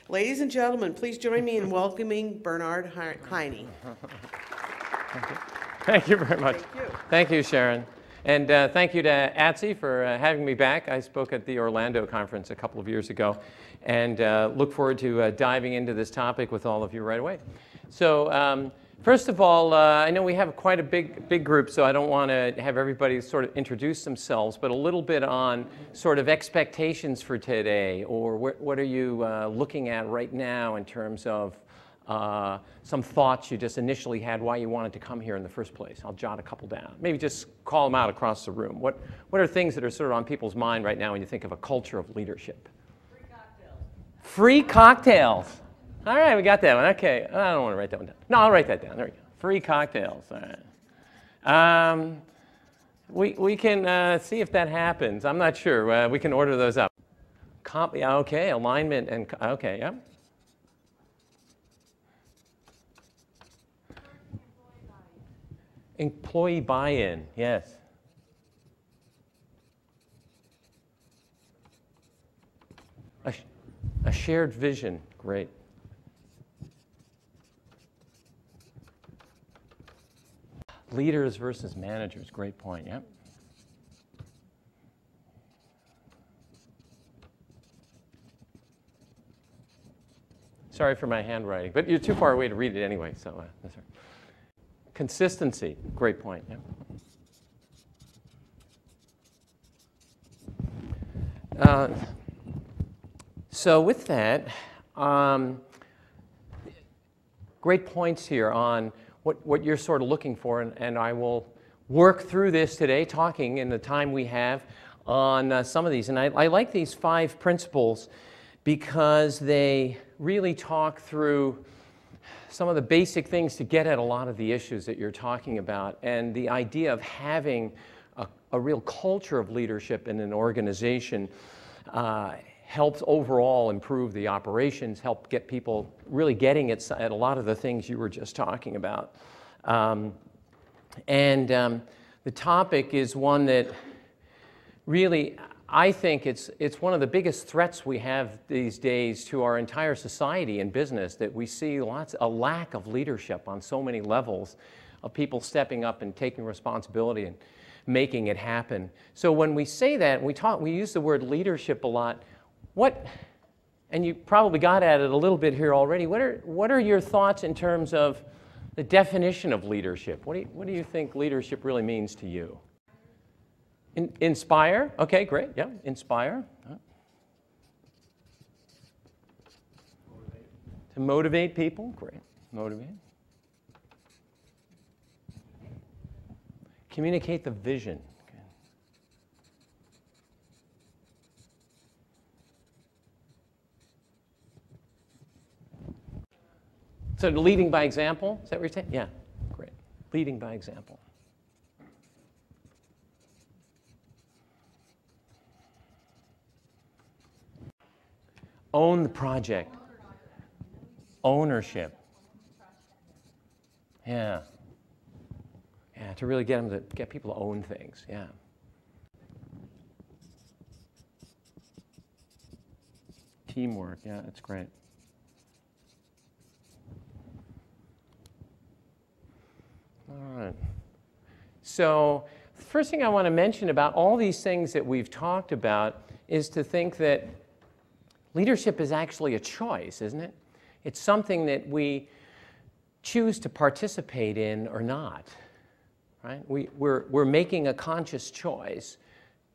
Ladies and gentlemen, please join me in welcoming Bernard Heine. Thank you very much. Thank you. Thank you, Sharon. And thank you to ATSI for having me back. I spoke at the Orlando conference a couple of years ago, and look forward to diving into this topic with all of you right away. So first of all, I know we have quite a big group, so I don't want to have everybody sort of introduce themselves, but a little bit on sort of expectations for today, or what are you looking at right now in terms of some thoughts you just initially had why you wanted to come here in the first place. I'll jot a couple down. Maybe just call them out across the room. What are things that are sort of on people's mind right now when you think of a culture of leadership? Free cocktails. Free cocktails. All right, we got that one. Okay, I don't want to write that one down. No, I'll write that down. There we go. Free cocktails. All right. We can see if that happens. I'm not sure. We can order those up. Okay, alignment and okay, yeah. Employee buy-in, yes. A shared vision, great. Leaders versus managers, great point, yep. Sorry for my handwriting, but you're too far away to read it anyway, so that's right. Consistency, great point, yeah. So with that, great points here on what you're sort of looking for, and I will work through this today, talking in the time we have on some of these. And I like these 5 principles because they really talk through some of the basic things to get at a lot of the issues that you're talking about, and the idea of having a real culture of leadership in an organization helps overall improve the operations, help get people really getting at a lot of the things you were just talking about. The topic is one that really, I think it's one of the biggest threats we have these days to our entire society and business, that we see a lack of leadership on so many levels, of people stepping up and taking responsibility and making it happen. So when we say that, we use the word leadership a lot. And you probably got at it a little bit here already, what are your thoughts in terms of the definition of leadership? What do you think leadership really means to you? Inspire, okay, great, yeah, inspire. To motivate people, great, motivate. Communicate the vision. Okay. So leading by example, is that what you're saying? Yeah, great, leading by example. Own the project. Ownership. Yeah. Yeah, to really get people to own things, yeah. Teamwork, yeah, that's great. All right. So the first thing I want to mention about all these things that we've talked about is to think that leadership is actually a choice, isn't it? It's something that we choose to participate in or not, right? We're making a conscious choice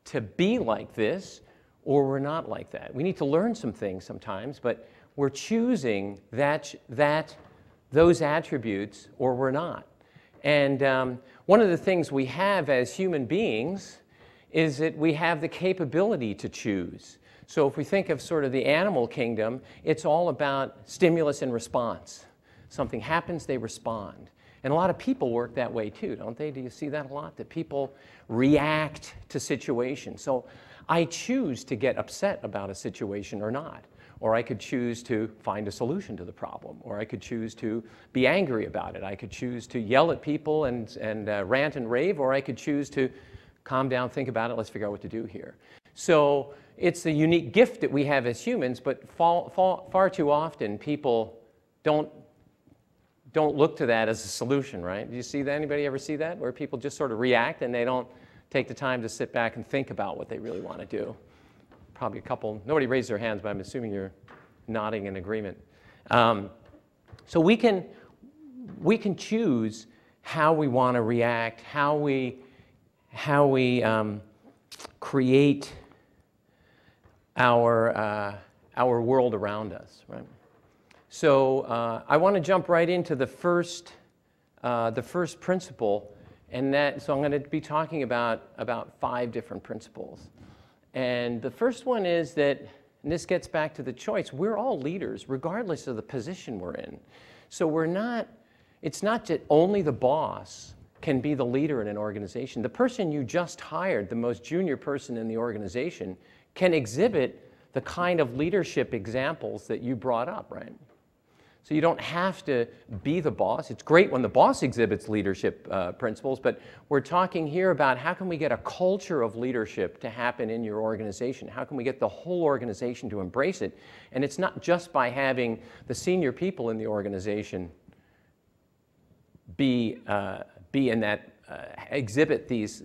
to be like this, or we're not like that. We need to learn some things sometimes, but we're choosing those attributes, or we're not. And one of the things we have as human beings is that we have the capability to choose. So if we think of sort of the animal kingdom, it's all about stimulus and response. Something happens, they respond. And a lot of people work that way too, don't they? Do you see that a lot? That people react to situations. So I choose to get upset about a situation or not. Or I could choose to find a solution to the problem. Or I could choose to be angry about it. I could choose to yell at people and rant and rave. Or I could choose to calm down, think about it, let's figure out what to do here. So it's a unique gift that we have as humans, but far too often people don't look to that as a solution, right? Do you see that? Anybody ever see that? Where people just sort of react and they don't take the time to sit back and think about what they really want to do. Probably a couple, nobody raised their hands, but I'm assuming you're nodding in agreement. So we can choose how we want to react, how we create our world around us, right? So I want to jump right into the first principle, and so I'm going to be talking about 5 different principles. And the first one is that, and this gets back to the choice, we're all leaders regardless of the position we're in. So it's not that only the boss can be the leader in an organization. The person you just hired, the most junior person in the organization, can exhibit the kind of leadership examples that you brought up, right? So you don't have to be the boss. It's great when the boss exhibits leadership principles, but we're talking here about how can we get a culture of leadership to happen in your organization? How can we get the whole organization to embrace it? And it's not just by having the senior people in the organization be in that, exhibit these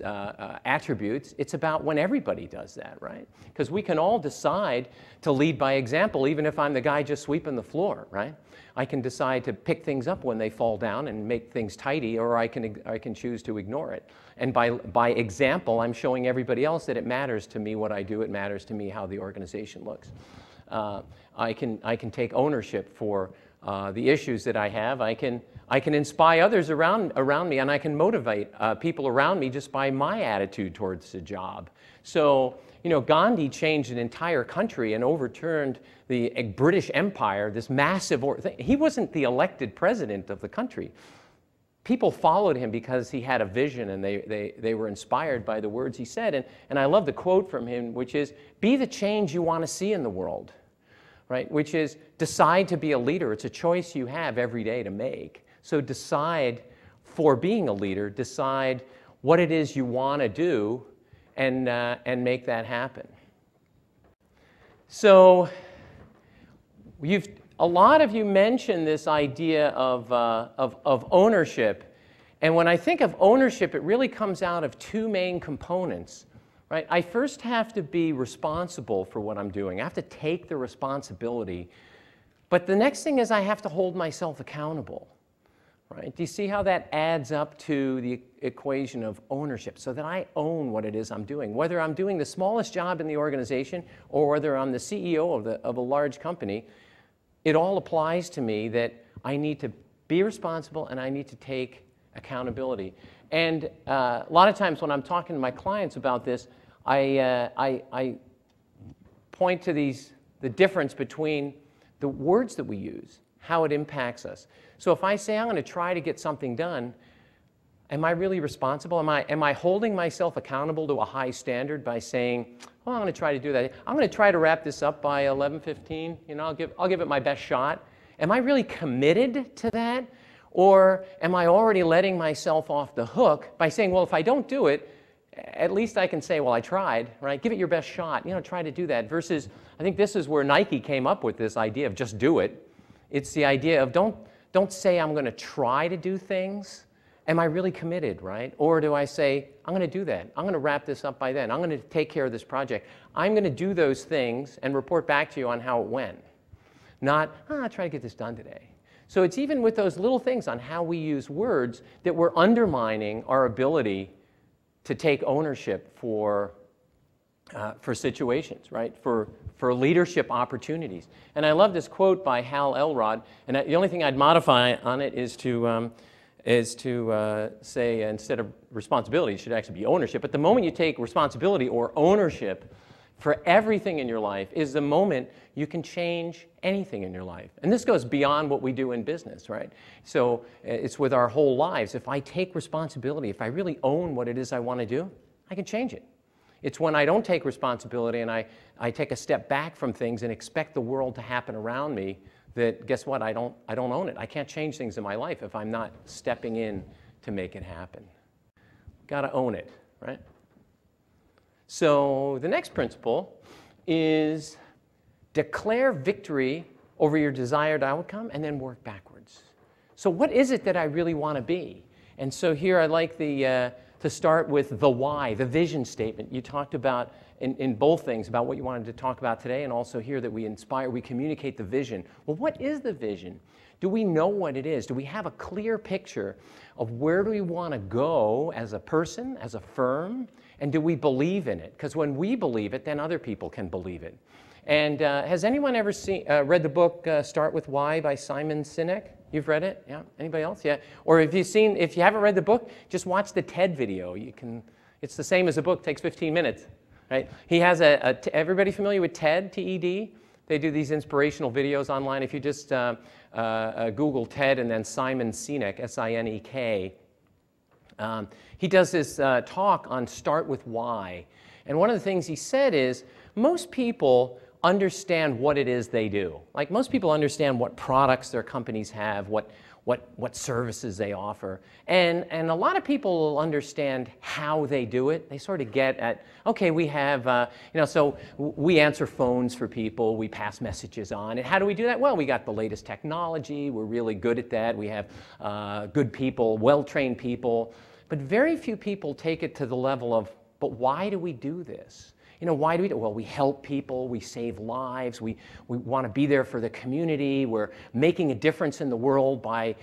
attributes. It's about when everybody does that, right? Because we can all decide to lead by example, even if I'm the guy just sweeping the floor, right? I can decide to pick things up when they fall down and make things tidy, or I can choose to ignore it. And by example, I'm showing everybody else that it matters to me what I do. It matters to me how the organization looks. I can take ownership for the issues that I have. I can inspire others around me, and I can motivate people around me just by my attitude towards the job. So, you know, Gandhi changed an entire country and overturned the British Empire, this massive thing. He wasn't the elected president of the country. People followed him because he had a vision, and they were inspired by the words he said. And I love the quote from him, which is, "Be the change you want to see in the world." Right? Which is, decide to be a leader. It's a choice you have every day to make. So decide for being a leader, decide what it is you want to do, and make that happen. So a lot of you mentioned this idea of ownership. And when I think of ownership, it really comes out of 2 main components. Right? I first have to be responsible for what I'm doing. I have to take the responsibility. But the next thing is I have to hold myself accountable. Right? Do you see how that adds up to the equation of ownership? So that I own what it is I'm doing. Whether I'm doing the smallest job in the organization or whether I'm the CEO of a large company, it all applies to me that I need to be responsible and I need to take accountability. And a lot of times when I'm talking to my clients about this, I point to the difference between the words that we use, how it impacts us. So if I say I'm going to try to get something done, am I really responsible? Am I holding myself accountable to a high standard by saying, well, I'm going to try to do that. I'm going to try to wrap this up by 11:15. You know, I'll give it my best shot. Am I really committed to that? Or am I already letting myself off the hook by saying, well, if I don't do it, at least I can say, well, I tried, right? Give it your best shot. You know, try to do that. Versus, I think this is where Nike came up with this idea of just do it. It's the idea of don't say I'm going to try to do things. Am I really committed, right? Or do I say, I'm going to do that. I'm going to wrap this up by then. I'm going to take care of this project. I'm going to do those things and report back to you on how it went. Not, I'll try to get this done today. So it's even with those little things on how we use words that we're undermining our ability to take ownership for situations, right? For leadership opportunities. And I love this quote by Hal Elrod. And the only thing I'd modify on it is to say instead of responsibility, it should actually be ownership. But the moment you take responsibility or ownership for everything in your life is the moment you can change anything in your life. And this goes beyond what we do in business, right? So it's with our whole lives. If I take responsibility, if I really own what it is I want to do, I can change it. It's when I don't take responsibility and I take a step back from things and expect the world to happen around me that, guess what, I don't own it. I can't change things in my life if I'm not stepping in to make it happen. Got to own it, right? So the next principle is declare victory over your desired outcome and then work backwards. So what is it that I really want to be? And so here I like to start with the why, the vision statement. You talked about in both things about what you wanted to talk about today, and also here that we inspire, we communicate the vision. Well, what is the vision? Do we know what it is? Do we have a clear picture of where do we want to go as a person, as a firm, and do we believe in it? Because when we believe it, then other people can believe it. And has anyone ever read the book Start With Why by Simon Sinek? You've read it? Yeah? Anybody else? Yeah? Or if you haven't read the book, just watch the TED video. It's the same as a book, takes 15 minutes. Right? He has everybody familiar with TED, T-E-D? They do these inspirational videos online. If you just Google TED and then Simon Sinek, S-I-N-E-K, he does this talk on Start With Why. And one of the things he said is, most people understand what it is they do. Like most people understand what products their companies have, what services they offer. And a lot of people will understand how they do it. They sort of get at, okay, we have, so we answer phones for people, we pass messages on. And how do we do that? Well, we got the latest technology, we're really good at that, we have good people, well-trained people. But very few people take it to the level of, but why do we do this? Why do we do it? Well, we help people, we save lives, we want to be there for the community, we're making a difference in the world by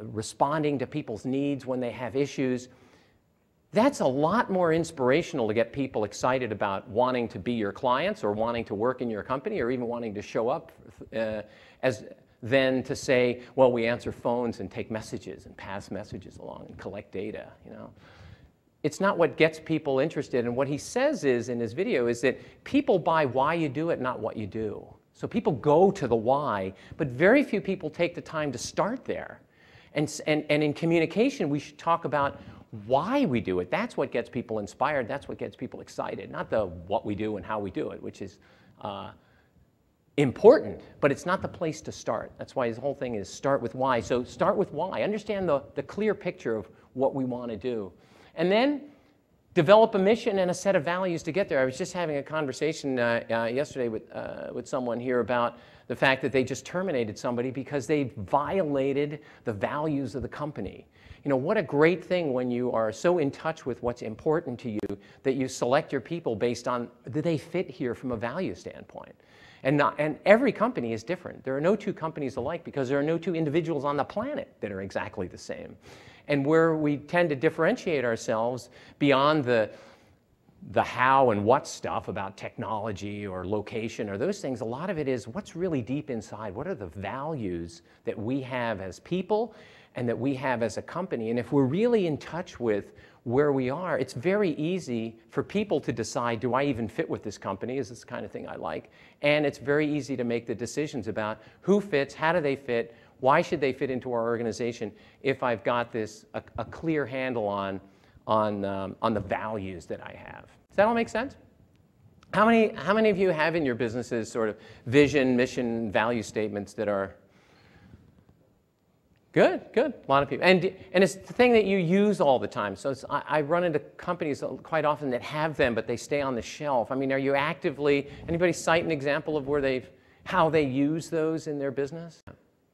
responding to people's needs when they have issues. That's a lot more inspirational to get people excited about wanting to be your clients or wanting to work in your company or even wanting to show up than to say, well, we answer phones and take messages and pass messages along and collect data, It's not what gets people interested. And what he says is, in his video, is that people buy why you do it, not what you do. So people go to the why, but very few people take the time to start there. And in communication, we should talk about why we do it. That's what gets people inspired. That's what gets people excited, not the what we do and how we do it, which is important, but it's not the place to start. That's why his whole thing is start with why. So start with why. Understand the clear picture of what we want to do. And then develop a mission and a set of values to get there. I was just having a conversation yesterday with someone here about the fact that they just terminated somebody because they violated the values of the company. What a great thing when you are so in touch with what's important to you that you select your people based on, do they fit here from a value standpoint? And every company is different. There are no two companies alike because there are no two individuals on the planet that are exactly the same. And where we tend to differentiate ourselves beyond the how and what stuff about technology or location or those things, a lot of it is what's really deep inside. What are the values that we have as people and that we have as a company? And if we're really in touch with where we are, it's very easy for people to decide, do I even fit with this company? Is this the kind of thing I like? And it's very easy to make the decisions about who fits, how do they fit, why should they fit into our organization if I've got this a clear handle on the values that I have? Does that all make sense? How many of you have in your businesses sort of vision, mission, value statements that are good? Good. A lot of people. And it's the thing that you use all the time. So I run into companies quite often that have them, but they stay on the shelf. I mean, are you actively, anybody cite an example of where how they use those in their business?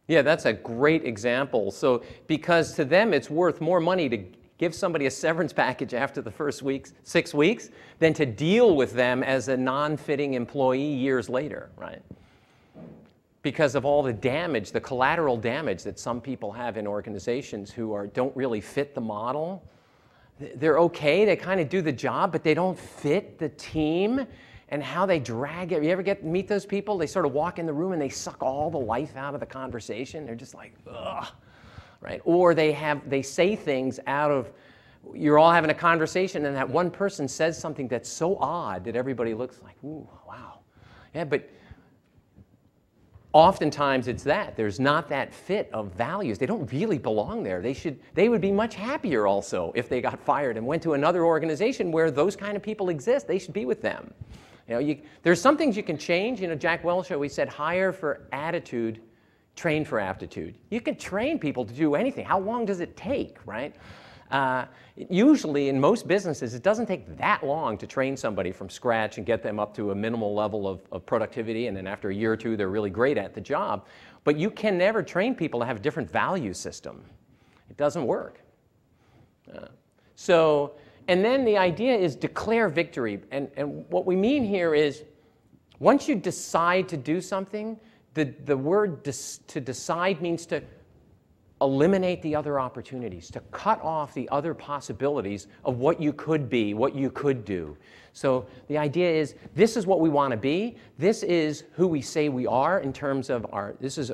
Yeah, that's a great example. So because to them it's worth more money to give somebody a severance package after the first 6 weeks than to deal with them as a non-fitting employee years later, right? Because of all the damage, the collateral damage that some people have in organizations who don't really fit the model. They're okay, they kind of do the job, but they don't fit the team. And how they drag it. You ever meet those people? They sort of walk in the room and they suck all the life out of the conversation. They're just like, ugh, right? Or they say things out of, you're all having a conversation and that one person says something that's so odd that everybody looks like, ooh, wow. Yeah, but oftentimes it's that. There's not that fit of values. They don't really belong there. They would be much happier also if they got fired and went to another organization where those kind of people exist. They should be with them. There's some things you can change. Jack Welch always said, hire for attitude, train for aptitude. You can train people to do anything. How long does it take, right? Usually, in most businesses, it doesn't take that long to train somebody from scratch and get them up to a minimal level of productivity, and then after a year or two, they're really great at the job. But you can never train people to have a different value system. It doesn't work. And then the idea is declare victory. And what we mean here is, once you decide to do something, the word to decide means to eliminate the other opportunities, to cut off the other possibilities of what you could be, what you could do. So the idea is, this is what we want to be. This is who we say we are in terms of this is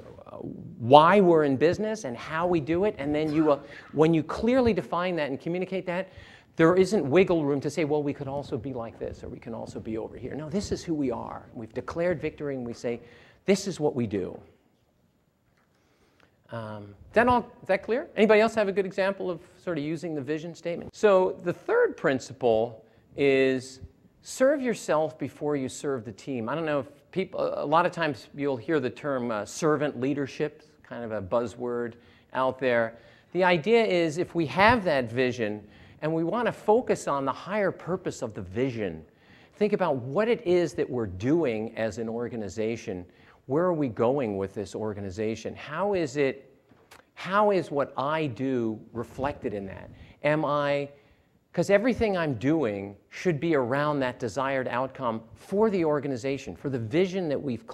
why we're in business and how we do it. And then when you clearly define that and communicate that, there isn't wiggle room to say, well, we could also be like this, or we can also be over here. No, this is who we are. We've declared victory, and we say, this is what we do. Is that clear? Anybody else have a good example of sort of using the vision statement? So the third principle is serve yourself before you serve the team. I don't know if a lot of times you'll hear the term servant leadership, kind of a buzzword out there. The idea is, if we have that vision and we want to focus on the higher purpose of the vision, think about what it is that we're doing as an organization. Where are we going with this organization? How is what I do reflected in that? Because everything I'm doing should be around that desired outcome for the organization, for the vision that we've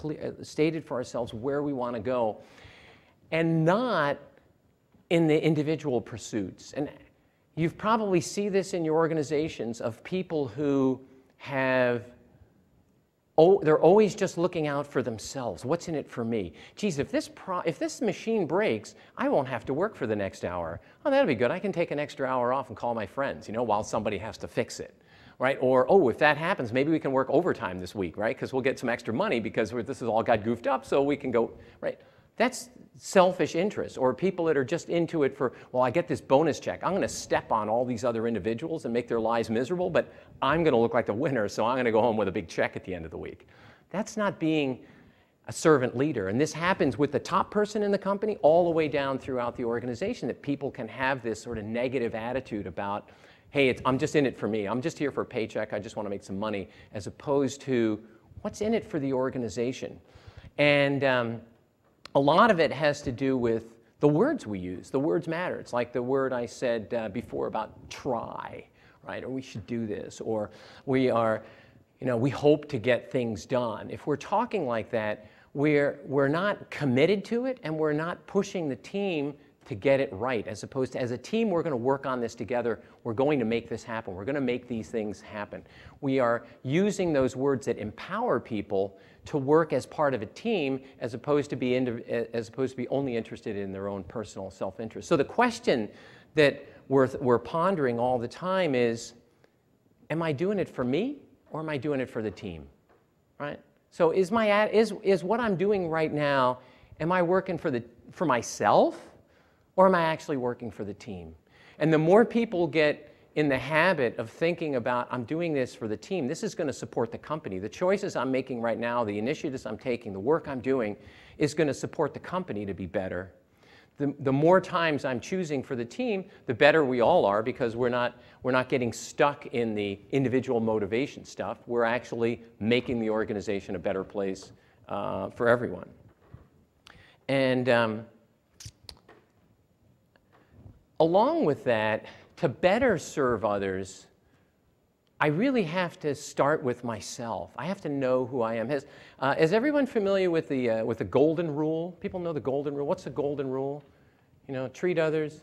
stated for ourselves where we want to go, and not in the individual pursuits. And you probably see this in your organizations of people who they're always just looking out for themselves. What's in it for me? Geez, if this machine breaks, I won't have to work for the next hour. Oh, that'll be good. I can take an extra hour off and call my friends, while somebody has to fix it, right? Or, oh, if that happens, maybe we can work overtime this week, right? Because we'll get some extra money because this has all got goofed up, so we can go, right? That's selfish interest. Or people that are just into it for, well, I get this bonus check. I'm going to step on all these other individuals and make their lives miserable, but I'm going to look like the winner, so I'm going to go home with a big check at the end of the week. That's not being a servant leader. And this happens with the top person in the company all the way down throughout the organization, that people can have this sort of negative attitude about, hey, I'm just in it for me. I'm just here for a paycheck. I just want to make some money, as opposed to what's in it for the organization. And a lot of it has to do with the words we use. The words matter. It's like the word I said before about try, right? Or we should do this, or we hope to get things done. If we're talking like that, we're not committed to it, and we're not pushing the team to get it right, as opposed to, as a team, we're going to work on this together. We're going to make this happen. We're going to make these things happen. We are using those words that empower people to work as part of a team, as opposed to be only interested in their own personal self-interest. So the question that we're pondering all the time is, am I doing it for me, or am I doing it for the team, right? So is what I'm doing right now, am I working for myself, or am I actually working for the team? And the more people get in the habit of thinking about, I'm doing this for the team, this is going to support the company. The choices I'm making right now, the initiatives I'm taking, the work I'm doing is going to support the company to be better. The more times I'm choosing for the team, the better we all are, because we're not getting stuck in the individual motivation stuff. We're actually making the organization a better place for everyone. And along with that, to better serve others, I really have to start with myself. I have to know who I am. Is everyone familiar with the golden rule? People know the golden rule. What's the golden rule? Treat others.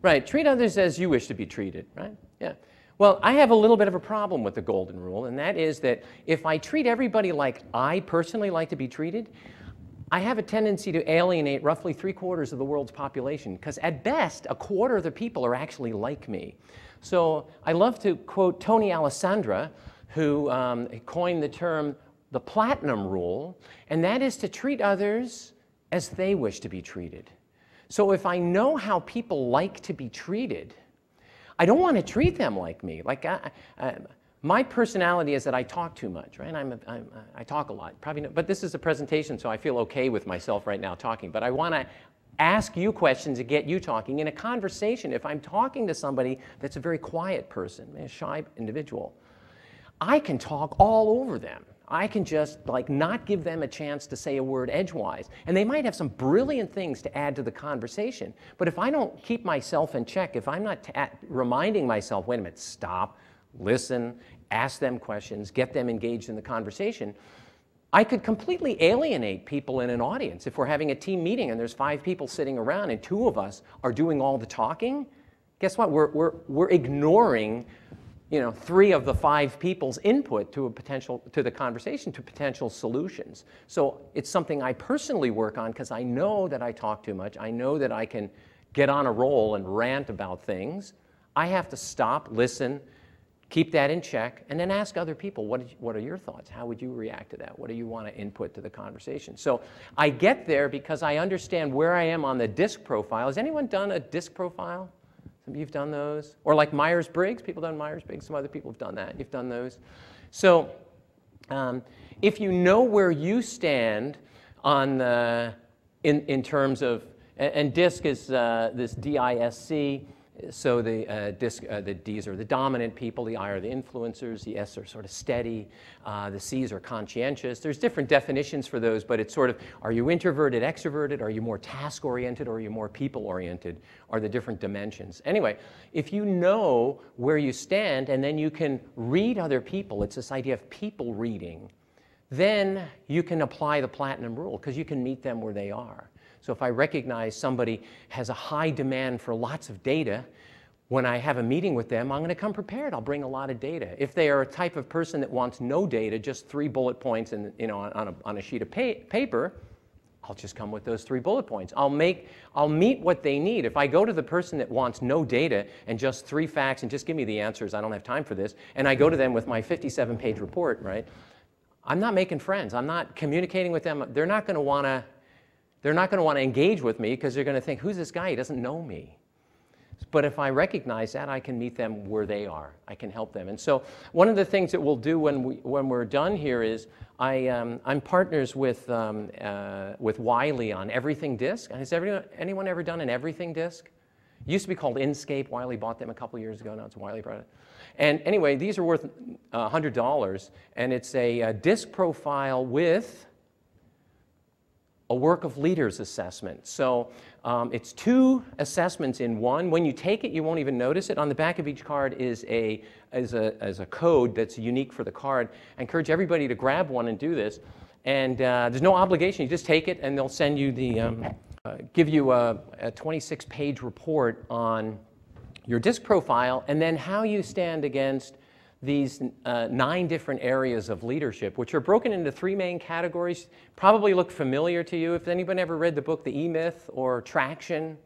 Right, treat others as you wish to be treated, right? Yeah. Well, I have a little bit of a problem with the golden rule, and that is that if I treat everybody like I personally like to be treated, I have a tendency to alienate roughly 3/4 of the world's population, because at best, 1/4 of the people are actually like me. So I love to quote Tony Alessandra, who coined the term the platinum rule, and that is to treat others as they wish to be treated. So if I know how people like to be treated, I don't want to treat them like me. Like my personality is that I talk too much, right? I talk a lot, probably not, but this is a presentation, so I feel okay with myself right now talking. But I want ask you questions and get you talking. In a conversation, if I'm talking to somebody that's a very quiet person, a shy individual, I can talk all over them. I can just like not give them a chance to say a word edgewise. And they might have some brilliant things to add to the conversation. But if I don't keep myself in check, if I'm not reminding myself, wait a minute, stop, listen, ask them questions, get them engaged in the conversation, I could completely alienate people in an audience. If we're having a team meeting and there's 5 people sitting around and 2 of us are doing all the talking, guess what? We're ignoring 3 of the 5 people's input to the conversation, to potential solutions. So it's something I personally work on because I know that I talk too much. I know that I can get on a roll and rant about things. I have to stop, listen, keep that in check, and then ask other people, what are your thoughts? How would you react to that? What do you want to input to the conversation? So I get there because I understand where I am on the DISC profile. Has anyone done a DISC profile? Some of you have done those. Or like Myers-Briggs, people done Myers-Briggs, some other people have done that. You've done those. So if you know where you stand on in terms of, and DISC is this DISC, so the Ds are the dominant people, the I are the influencers, the S are sort of steady, the Cs are conscientious. There's different definitions for those, but it's sort of, are you introverted, extroverted, are you more task-oriented, or are you more people-oriented, are the different dimensions. Anyway, if you know where you stand and then you can read other people, it's this idea of people reading, then you can apply the platinum rule because you can meet them where they are. So if I recognize somebody has a high demand for lots of data, when I have a meeting with them, I'm going to come prepared. I'll bring a lot of data. If they are a type of person that wants no data, just 3 bullet points on a sheet of paper, I'll just come with those 3 bullet points. I'll meet what they need. If I go to the person that wants no data and just 3 facts and just give me the answers, I don't have time for this, and I go to them with my 57-page report, right? I'm not making friends. I'm not communicating with them. They're not going to want to engage with me because they're going to think, who's this guy? He doesn't know me. But if I recognize that, I can meet them where they are. I can help them. And so one of the things that we'll do when we're done here is I'm partners with Wiley on Everything Disc. Has anyone ever done an Everything Disc? It used to be called Inscape. Wiley bought them a couple years ago. Now it's Wiley product. And anyway, these are worth $100. And it's a disc profile with a work of leaders assessment. So it's 2 assessments in one. When you take it, you won't even notice it. On the back of each card is a code that's unique for the card. I encourage everybody to grab one and do this. And there's no obligation. You just take it, and they'll send you give you a 26-page report on your DISC profile, and then how you stand against these 9 different areas of leadership, which are broken into 3 main categories. Probably look familiar to you. If anyone ever read the book The E-Myth or Traction,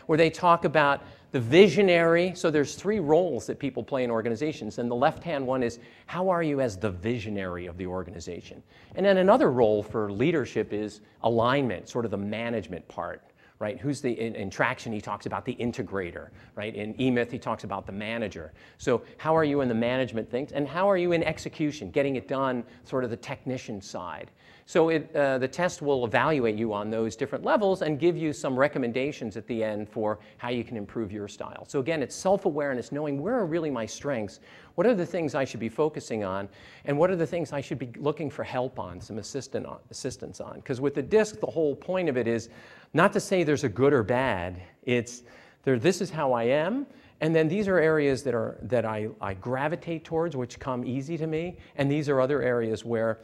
where they talk about the visionary. So there's 3 roles that people play in organizations, and the left-hand one is, how are you as the visionary of the organization? And then another role for leadership is alignment, sort of the management part. Right? In Traction, he talks about the integrator. Right? In E-Myth, he talks about the manager. So how are you in the management things? And how are you in execution, getting it done, sort of the technician side? So the test will evaluate you on those different levels and give you some recommendations at the end for how you can improve your style. So again, it's self-awareness, knowing where are really my strengths, what are the things I should be focusing on, and what are the things I should be looking for help on, some assistance on. Because with the DISC, the whole point of it is not to say there's a good or bad. It's this is how I am, and then these are areas that I gravitate towards, which come easy to me, and these are other areas where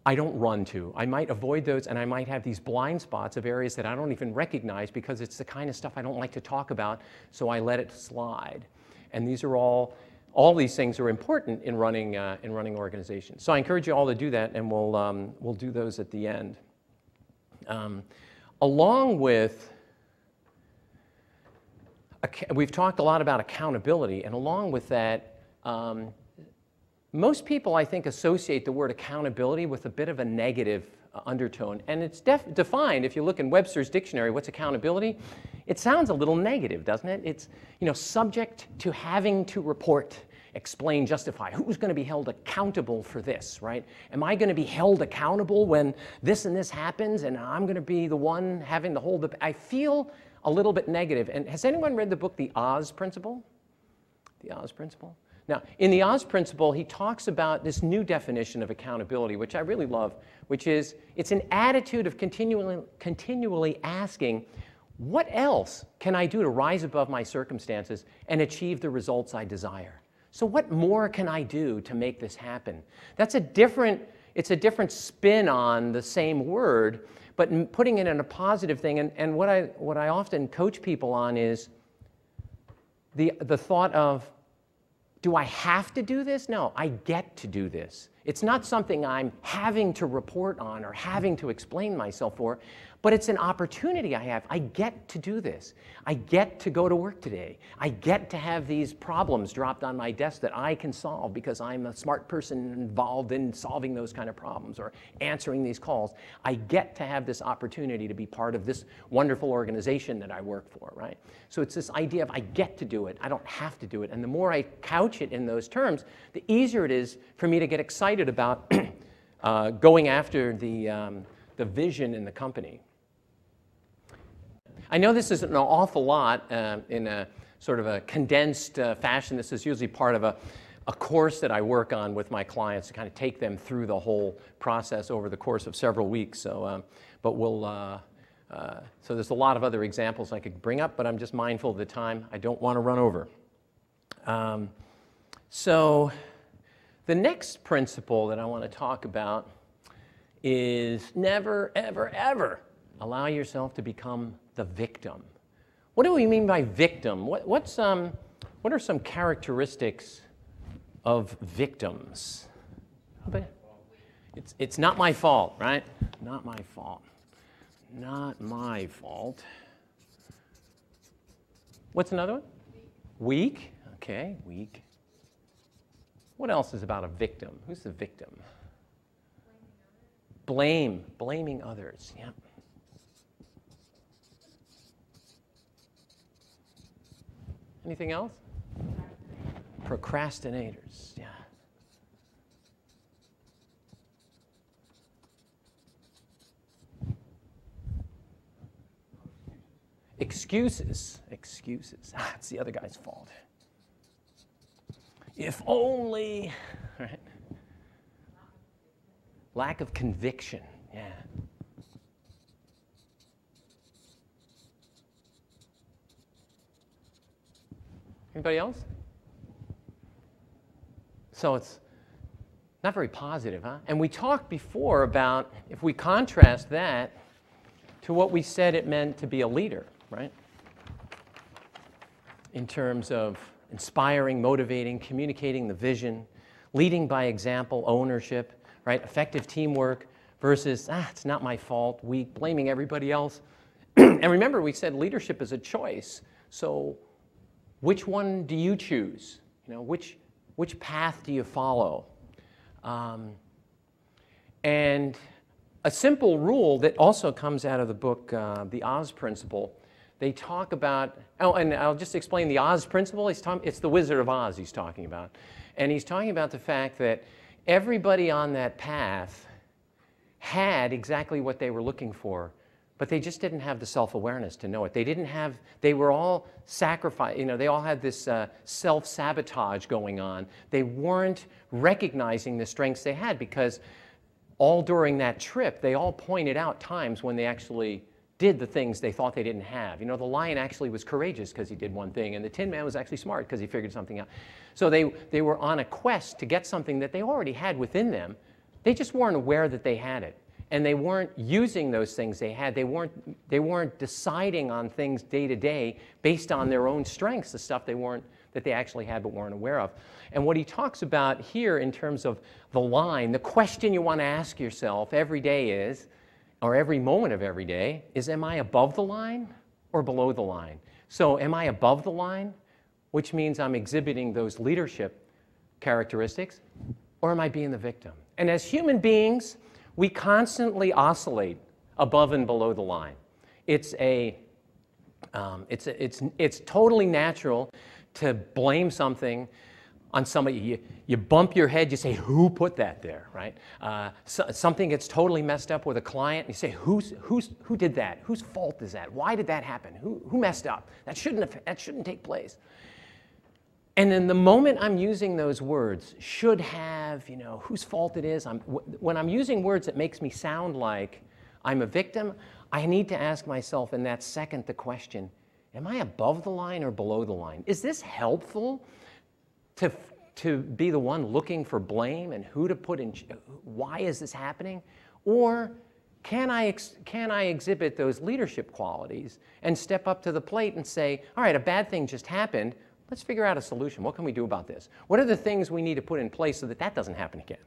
I don't run to. I might avoid those, and I might have these blind spots of areas that I don't even recognize because it's the kind of stuff I don't like to talk about, so I let it slide. And these are all these things are important in running organizations. So I encourage you all to do that, and we'll do those at the end. Along with, we've talked a lot about accountability, and along with that, most people, I think, associate the word accountability with a bit of a negative undertone. And it's defined, if you look in Webster's dictionary, what's accountability? It sounds a little negative, doesn't it? It's subject to having to report. explain, justify. Who's going to be held accountable for this, right? Am I going to be held accountable when this and this happens and I'm going to be the one having to hold the... I feel a little bit negative. And has anyone read the book, The Oz Principle? The Oz Principle? Now, in the Oz Principle, he talks about this new definition of accountability, which I really love, which is it's an attitude of continually asking, what else can I do to rise above my circumstances and achieve the results I desire? So what more can I do to make this happen? It's a different spin on the same word, but putting it in a positive thing. And what I often coach people on is the thought of, do I have to do this? No, I get to do this. It's not something I'm having to report on or having to explain myself for, but it's an opportunity I have. I get to do this. I get to go to work today. I get to have these problems dropped on my desk that I can solve because I'm a smart person involved in solving those kind of problems or answering these calls. I get to have this opportunity to be part of this wonderful organization that I work for, right? So it's this idea of I get to do it. I don't have to do it. And the more I couch it in those terms, the easier it is for me to get excited about going after the vision in the company. I know this isn't an awful lot in a sort of a condensed fashion. This is usually part of a course that I work on with my clients to kind of take them through the whole process over the course of several weeks. So, so there's a lot of other examples I could bring up, but I'm just mindful of the time. I don't want to run over. So the next principle that I want to talk about is never, ever, ever allow yourself to become the victim. What do we mean by victim? What are some characteristics of victims? It's not my fault, right? Not my fault. Not my fault. What's another one? Weak. Okay, weak. What else is about a victim? Who's the victim? Blaming others. Yeah. Anything else? Procrastinators, yeah. Excuses. It's the other guy's fault. If only, right? Lack of conviction, yeah. Anybody else? So it's not very positive, huh? And we talked before about if we contrast that to what we said it meant to be a leader, right? In terms of inspiring, motivating, communicating the vision, leading by example, ownership, right? Effective teamwork versus, it's not my fault, weak, blaming everybody else. And remember, we said leadership is a choice. So which one do you choose? You know, which path do you follow? And a simple rule that also comes out of the book, The Oz Principle, they talk about, and I'll just explain the Oz Principle. It's the Wizard of Oz he's talking about. And he's talking about the fact that everybody on that path had exactly what they were looking for, but they just didn't have the self-awareness to know it. They were all sacrificed, they all had this self-sabotage going on. They weren't recognizing the strengths they had because all during that trip, they all pointed out times when they actually did the things they thought they didn't have. The lion actually was courageous because he did one thing, and the Tin Man was actually smart because he figured something out. So they were on a quest to get something that they already had within them. They just weren't aware that they had it. And they weren't using those things they had. They weren't deciding on things day to day based on their own strengths, the stuff that they actually had but weren't aware of. And what he talks about here in terms of the line, the question you want to ask yourself every day is, or every moment of every day, is am I above the line or below the line? So am I above the line, which means I'm exhibiting those leadership characteristics, or am I being the victim? And as human beings, we constantly oscillate above and below the line. It's totally natural to blame something on somebody, you bump your head, you say, who put that there, right? Something gets totally messed up with a client, you say, who did that? Whose fault is that? Why did that happen? Who messed up? That shouldn't take place. And then the moment I'm using those words, should have, whose fault it is, when I'm using words that makes me sound like I'm a victim, I need to ask myself in that second the question, am I above the line or below the line? Is this helpful to be the one looking for blame and who to put in, why is this happening? Or can I exhibit those leadership qualities and step up to the plate and say, all right, a bad thing just happened, let's figure out a solution. What can we do about this? What are the things we need to put in place so that that doesn't happen again?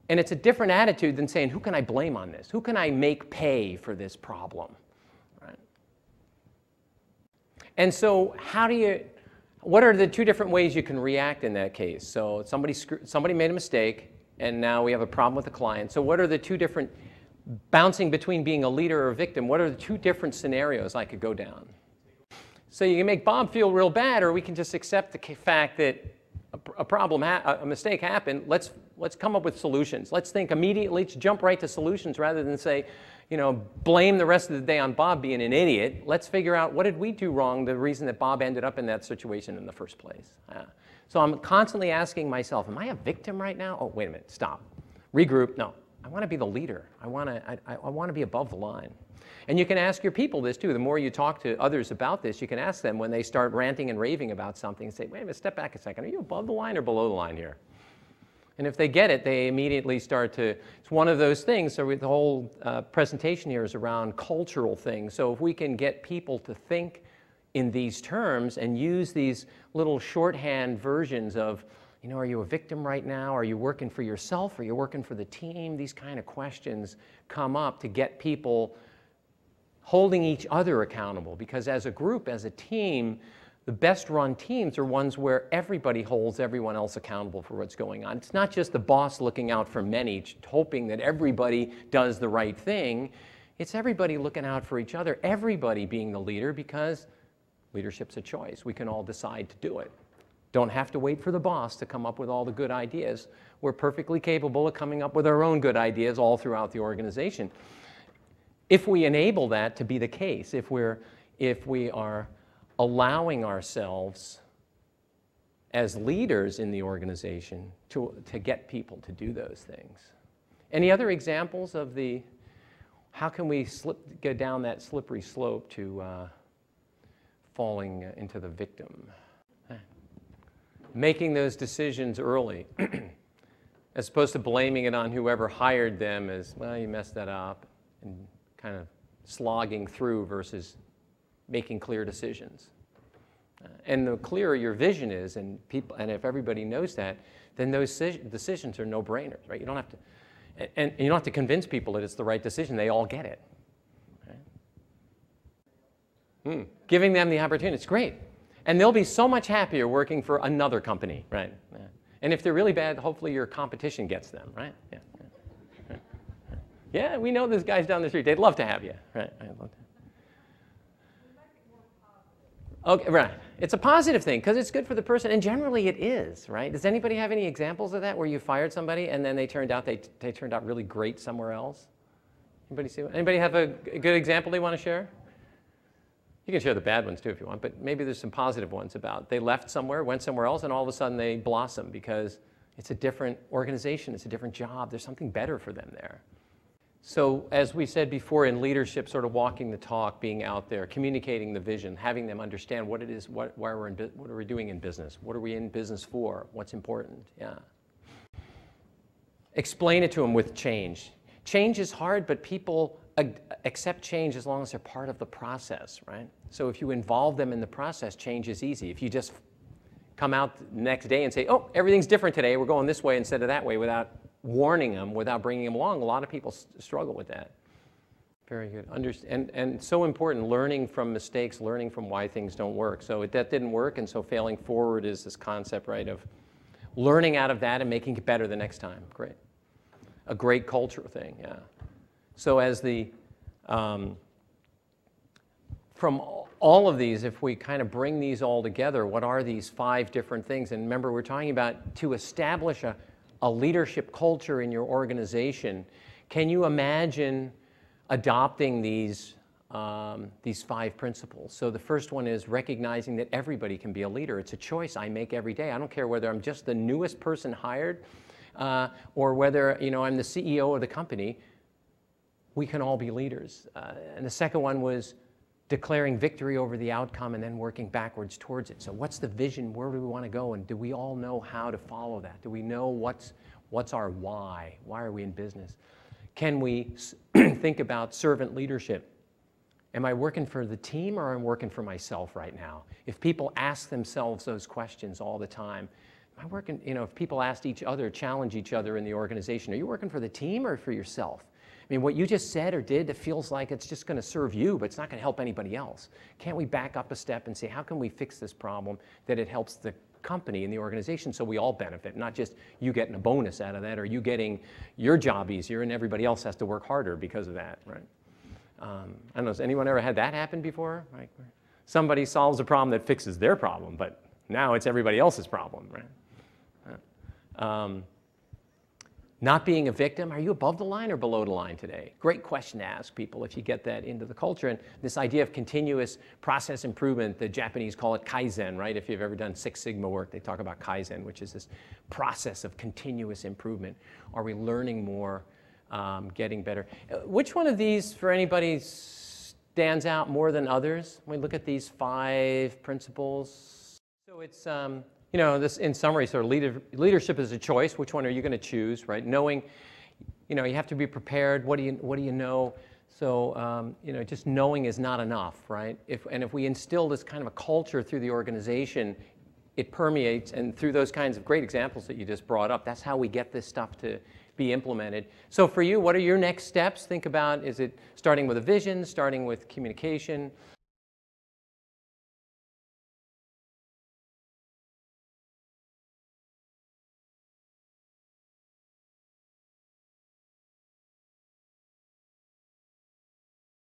And it's a different attitude than saying, who can I blame on this? Who can I make pay for this problem? Right? And so what are the two different ways you can react in that case? So somebody made a mistake, and now we have a problem with the client. So what are the two different, bouncing between being a leader or a victim, what are the two different scenarios I could go down? So you can make Bob feel real bad, or we can just accept the fact that a mistake happened. Let's come up with solutions. Let's think immediately, let's jump right to solutions rather than say, blame the rest of the day on Bob being an idiot. Let's figure out what did we do wrong, the reason that Bob ended up in that situation in the first place. So I'm constantly asking myself, am I a victim right now? Oh, wait a minute, stop. Regroup. No, I want to be the leader. I want to be above the line. And you can ask your people this too. The more you talk to others about this, you can ask them when they start ranting and raving about something and say, wait a minute, step back a second. Are you above the line or below the line here? And if they get it, they immediately start to, it's one of those things. So the whole presentation here is around cultural things. So if we can get people to think in these terms and use these little shorthand versions of, are you a victim right now? Are you working for yourself? Are you working for the team? These kind of questions come up to get people holding each other accountable, because as a group, as a team, the best run teams are ones where everybody holds everyone else accountable for what's going on. It's not just the boss looking out for many, hoping that everybody does the right thing. It's everybody looking out for each other, everybody being the leader, because leadership's a choice. We can all decide to do it. Don't have to wait for the boss to come up with all the good ideas. We're perfectly capable of coming up with our own good ideas all throughout the organization. If we enable that to be the case, if we are allowing ourselves as leaders in the organization to get people to do those things. Any other examples of how can we go down that slippery slope to falling into the victim? Making those decisions early, as opposed to blaming it on whoever hired them as, well, you messed that up, and kind of slogging through versus making clear decisions. And the clearer your vision is, and if everybody knows that, then those decisions are no-brainers, right? You don't have to, and you don't have to convince people that it's the right decision. They all get it. Right? Giving them the opportunity, it's great. And they'll be so much happier working for another company, right? Yeah. And if they're really bad, hopefully your competition gets them, right? Yeah. Yeah, we know those guys down the street. They'd love to have you, right? Okay, right. It's a positive thing because it's good for the person, and generally it is, right? Does anybody have any examples of that where you fired somebody and then they turned out really great somewhere else? Anybody have a good example they want to share? You can share the bad ones too if you want, but maybe there's some positive ones about they left somewhere, went somewhere else, and all of a sudden they blossom because it's a different organization, it's a different job, there's something better for them there. So as we said before in leadership, sort of walking the talk, being out there, communicating the vision, having them understand what it is, what are we doing in business? What are we in business for? What's important? Yeah. Explain it to them with change. Change is hard, but people accept change as long as they're part of the process, right? So if you involve them in the process, change is easy. If you just come out the next day and say, oh, everything's different today, we're going this way instead of that way, without warning them, without bringing them along, a lot of people struggle with that. Very good. And so important, learning from mistakes, learning from why things don't work. So that didn't work, and so failing forward is this concept, right, of learning out of that and making it better the next time. Great. A great culture thing, yeah. So as the from all of these, if we kind of bring these all together, what are these 5 different things? And remember, we're talking about to establish a leadership culture in your organization. Can you imagine adopting these 5 principles? So the first one is recognizing that everybody can be a leader. It's a choice I make every day. I don't care whether I'm just the newest person hired or whether I'm the CEO of the company. We can all be leaders. And the second one was declaring victory over the outcome and then working backwards towards it. So what's the vision? Where do we want to go? And do we all know how to follow that? Do we know what's our why? Why are we in business? Can we think about servant leadership? Am I working for the team or am I working for myself right now? If people ask themselves those questions all the time, am I working, if people ask each other, challenge each other in the organization, are you working for the team or for yourself? I mean, what you just said or did, it feels like it's just going to serve you, but it's not going to help anybody else. Can't we back up a step and say, how can we fix this problem that it helps the company and the organization so we all benefit, not just you getting a bonus out of that or you getting your job easier and everybody else has to work harder because of that, right? I don't know, has anyone ever had that happen before? Like somebody solves a problem that fixes their problem, but now it's everybody else's problem, right? Not being a victim, are you above the line or below the line today? Great question to ask people if you get that into the culture. And this idea of continuous process improvement, the Japanese call it Kaizen, right? If you've ever done Six Sigma work, they talk about Kaizen, which is this process of continuous improvement. Are we learning more, getting better? Which one of these, for anybody, stands out more than others? When we look at these 5 principles. So it's, this in summary, sort of leadership is a choice. Which one are you going to choose, right? Knowing, you have to be prepared. What do you know? So, just knowing is not enough, right? If we instill this kind of a culture through the organization, it permeates, and through those kinds of great examples that you just brought up, that's how we get this stuff to be implemented. So for you, what are your next steps? Think about, is it starting with a vision, starting with communication?